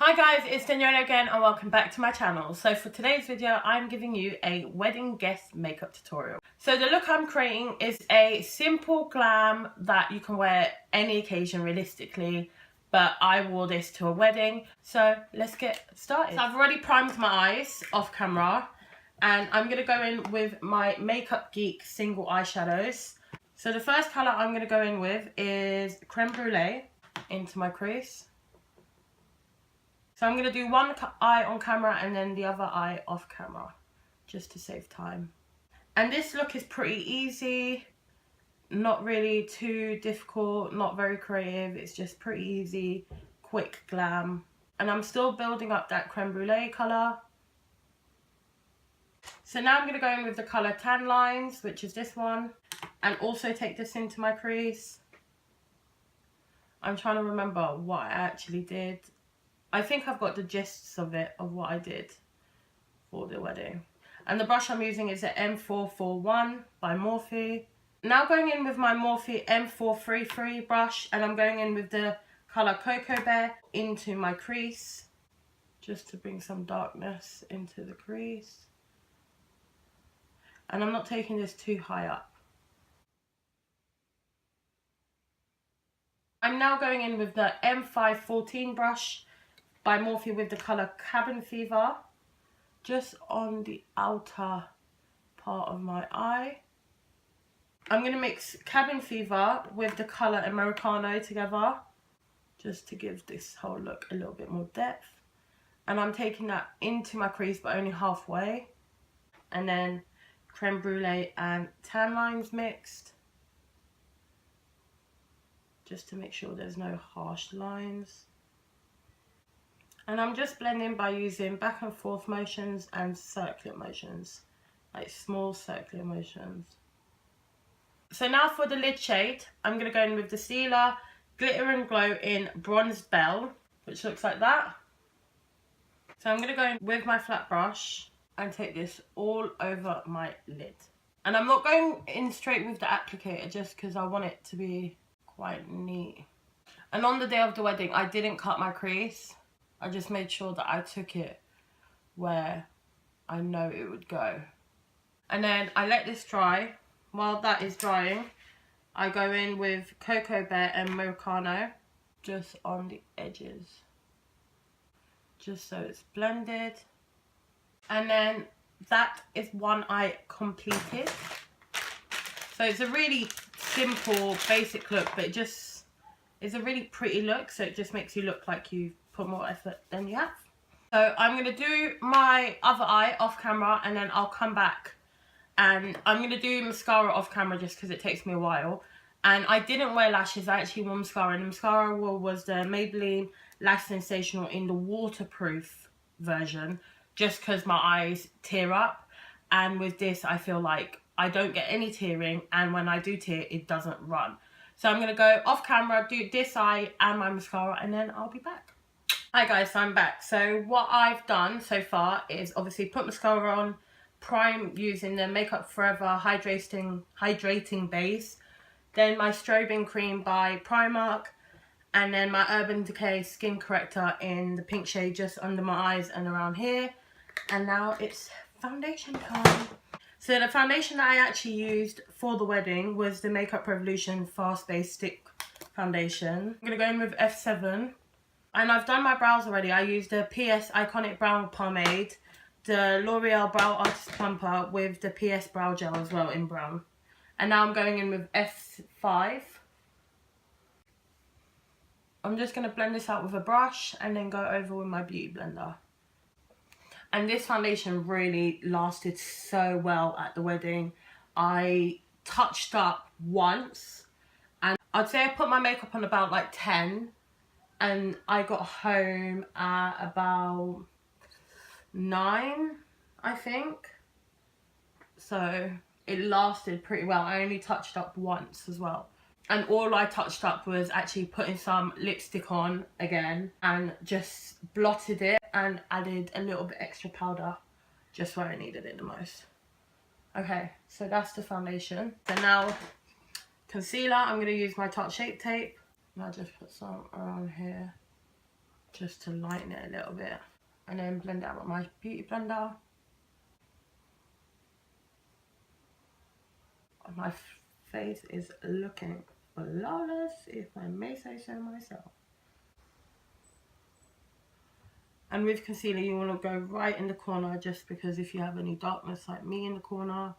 Hi guys, it's Daniela again and welcome back to my channel. So for today's video, I'm giving you a wedding guest makeup tutorial. So the look I'm creating is a simple glam that you can wear any occasion realistically, but I wore this to a wedding. So let's get started. So I've already primed my eyes off camera and I'm going to go in with my Makeup Geek single eyeshadows. So the first colour I'm going to go in with is Creme Brulee into my crease. So I'm going to do one eye on camera and then the other eye off camera, just to save time. And this look is pretty easy, not really too difficult, not very creative. It's just pretty easy, quick glam. And I'm still building up that creme brulee colour. So now I'm going to go in with the colour Tan Lines, which is this one. And also take this into my crease. I'm trying to remember what I actually did. I think I've got the gists of it, of what I did for the wedding. And the brush I'm using is the M441 by Morphe. Now going in with my Morphe M433 brush, and I'm going in with the colour Cocoa Bear into my crease, just to bring some darkness into the crease. And I'm not taking this too high up. I'm now going in with the M514 brush by Morphe with the colour Cabin Fever, just on the outer part of my eye. I'm going to mix Cabin Fever with the colour Americano together, just to give this whole look a little bit more depth. And I'm taking that into my crease, but only halfway. And then Creme Brulee and Tan Lines mixed, just to make sure there's no harsh lines. And I'm just blending by using back and forth motions and circular motions, like small circular motions. So now for the lid shade, I'm going to go in with the Stila Glitter and Glow in Bronzed Belle, which looks like that. So I'm going to go in with my flat brush and take this all over my lid. And I'm not going in straight with the applicator just because I want it to be quite neat. And on the day of the wedding, I didn't cut my crease. I just made sure that I took it where I know it would go. And then I let this dry. While that is drying, I go in with Cocoa Bear and Americano just on the edges, just so it's blended. And then that is one eye completed. So it's a really simple, basic look, but it just is a really pretty look. So it just makes you look like you've put more effort than you have. So I'm going to do my other eye off camera and then I'll come back and I'm going to do mascara off camera just because it takes me a while. And I didn't wear lashes, I actually wore mascara, and the mascara I wore was the Maybelline Lash Sensational in the waterproof version, just because my eyes tear up. And with this I feel like I don't get any tearing, and when I do tear it doesn't run. So I'm going to go off camera, do this eye and my mascara, and then I'll be back. Hi guys, so I'm back. So what I've done so far is obviously put mascara on, prime using the Makeup Forever hydrating base, then my strobing cream by Primark, and then my Urban Decay skin corrector in the pink shade just under my eyes and around here. And now it's foundation time. So the foundation that I actually used for the wedding was the Makeup Revolution Fast Base Stick Foundation. I'm going to go in with F7. And I've done my brows already. I used the PS Iconic Brow Pomade, the L'Oreal Brow Artist Plumper with the PS Brow Gel as well in brown. And now I'm going in with F5. I'm just going to blend this out with a brush and then go over with my beauty blender. And this foundation really lasted so well at the wedding. I touched up once and I'd say I put my makeup on about like 10. And I got home at about 9, I think. So it lasted pretty well. I only touched up once as well. And all I touched up was actually putting some lipstick on again and just blotted it and added a little bit extra powder just where I needed it the most. Okay, so that's the foundation. So now concealer, I'm going to use my Tarte Shape Tape. And I'll just put some around here. just to lighten it a little bit. And then blend it out with my beauty blender. My face is looking flawless, if I may say so myself. And with concealer, you want to go right in the corner, just because if you have any darkness like me in the corner,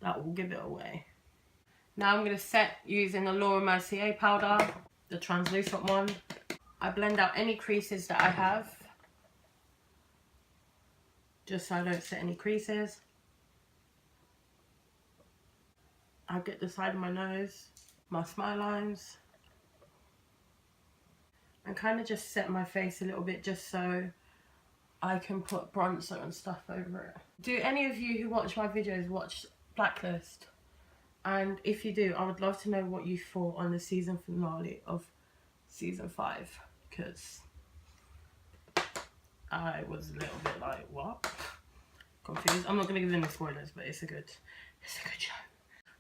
that will give it away. Now I'm going to set using the Laura Mercier powder, the translucent one. I blend out any creases that I have, just so I don't set any creases. I get the side of my nose, my smile lines, and kind of just set my face a little bit, just so I can put bronzer and stuff over it. Do any of you who watch my videos watch Blacklist? And if you do, I would love to know what you thought on the season finale of season 5, because I was a little bit like, what? Confused. I'm not going to give any spoilers, but it's a good show.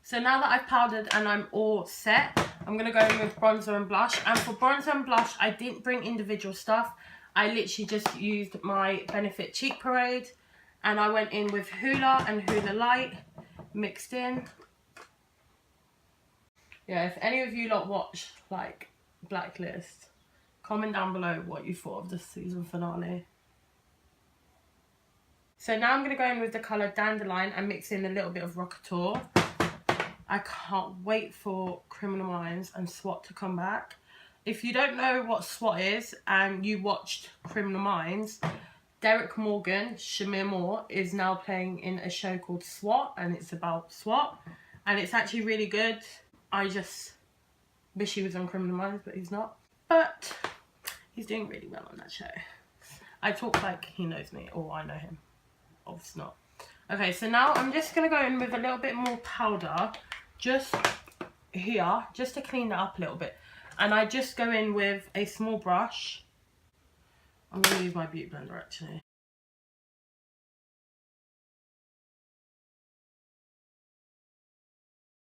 So now that I've powdered and I'm all set, I'm going to go in with bronzer and blush. And for bronzer and blush, I didn't bring individual stuff. I literally just used my Benefit Cheek Parade. And I went in with Hoola and Hoola Light mixed in. Yeah, if any of you lot watch like Blacklist, comment down below what you thought of the season finale. So now I'm going to go in with the colour Dandelion and mix in a little bit of Rockateur. I can't wait for Criminal Minds and SWAT to come back. If you don't know what SWAT is and you watched Criminal Minds, Derek Morgan, Shamir Moore, is now playing in a show called SWAT, and it's about SWAT. And it's actually really good. I just wish he was on Criminal Minds, but he's not. But he's doing really well on that show. I talk like he knows me, or I know him. Obviously not. Okay, so now I'm just going to go in with a little bit more powder, just here, just to clean that up a little bit. And I just go in with a small brush. I'm going to use my beauty blender actually.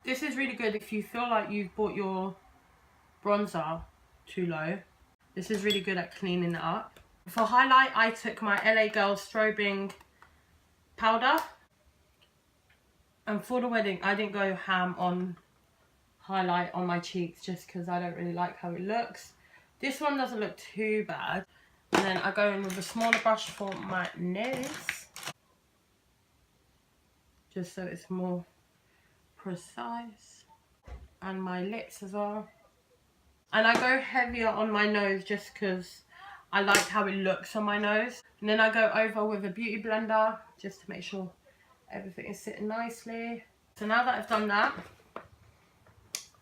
This is really good if you feel like you've brought your bronzer too low. This is really good at cleaning it up. For highlight, I took my LA Girl Strobing powder. And for the wedding, I didn't go ham on highlight on my cheeks, just because I don't really like how it looks. This one doesn't look too bad. And then I go in with a smaller brush for my nose, just so it's more precise. And my lips as well. And I go heavier on my nose just because I like how it looks on my nose. And then I go over with a beauty blender just to make sure everything is sitting nicely. So now that I've done that,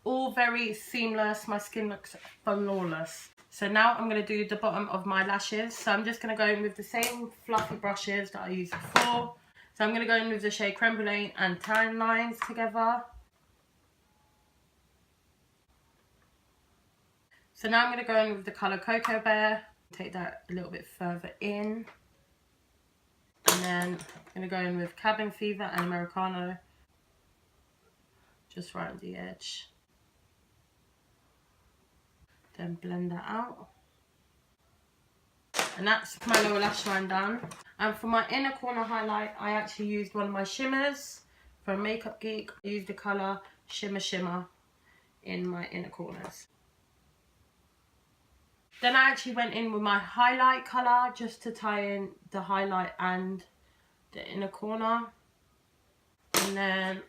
all very seamless, my skin looks flawless. So now I'm going to do the bottom of my lashes. So I'm just going to go in with the same fluffy brushes that I used before. So I'm going to go in with the shade Creme Brulee and Tan Lines together. So now I'm going to go in with the colour Cocoa Bear. Take that a little bit further in. And then I'm going to go in with Cabin Fever and Americano. Just right on the edge. Then blend that out. And that's my lower lash line done. And for my inner corner highlight, I actually used one of my shimmers from Makeup Geek. I used the colour Shimmer Shimmer in my inner corners. Then I actually went in with my highlight colour just to tie in the highlight and the inner corner. And then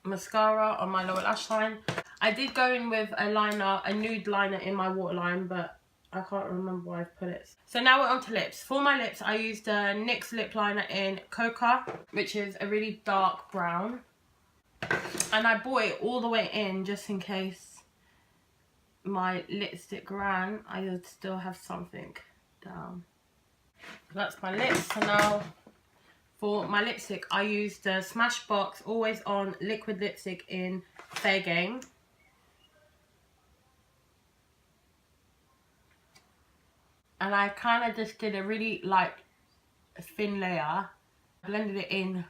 mascara on my lower lash line. I did go in with a liner, a nude liner in my waterline, but I can't remember where I've put it. So now we're on to lips. For my lips, I used a NYX lip liner in Coca, which is a really dark brown. And I brought it all the way in just in case my lipstick ran, I would still have something down. That's my lips. So now for my lipstick, I used the Smashbox Always On liquid lipstick in Fair Game. And I kind of just did a really light thin layer, blended it in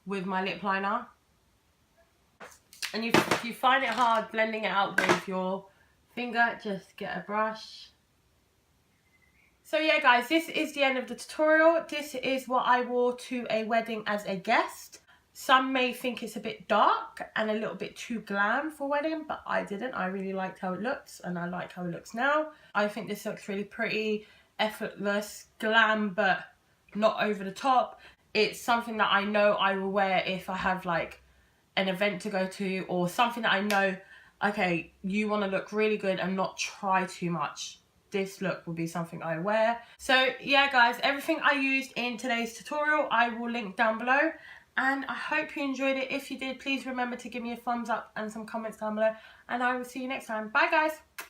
with my lip liner. And if you find it hard blending it out with your finger, just get a brush. So yeah guys, this is the end of the tutorial. This is what I wore to a wedding as a guest. Some may think it's a bit dark and a little bit too glam for wedding, but I didn't. I really liked how it looks, and I like how it looks now. I think this looks really pretty, effortless, glam, but not over the top. It's something that I know I will wear if I have like an event to go to, or something that I know, okay, you want to look really good and not try too much. This look will be something I wear. So yeah guys, everything I used in today's tutorial I will link down below, and I hope you enjoyed it. If you did, please remember to give me a thumbs up and some comments down below, and I will see you next time. Bye guys.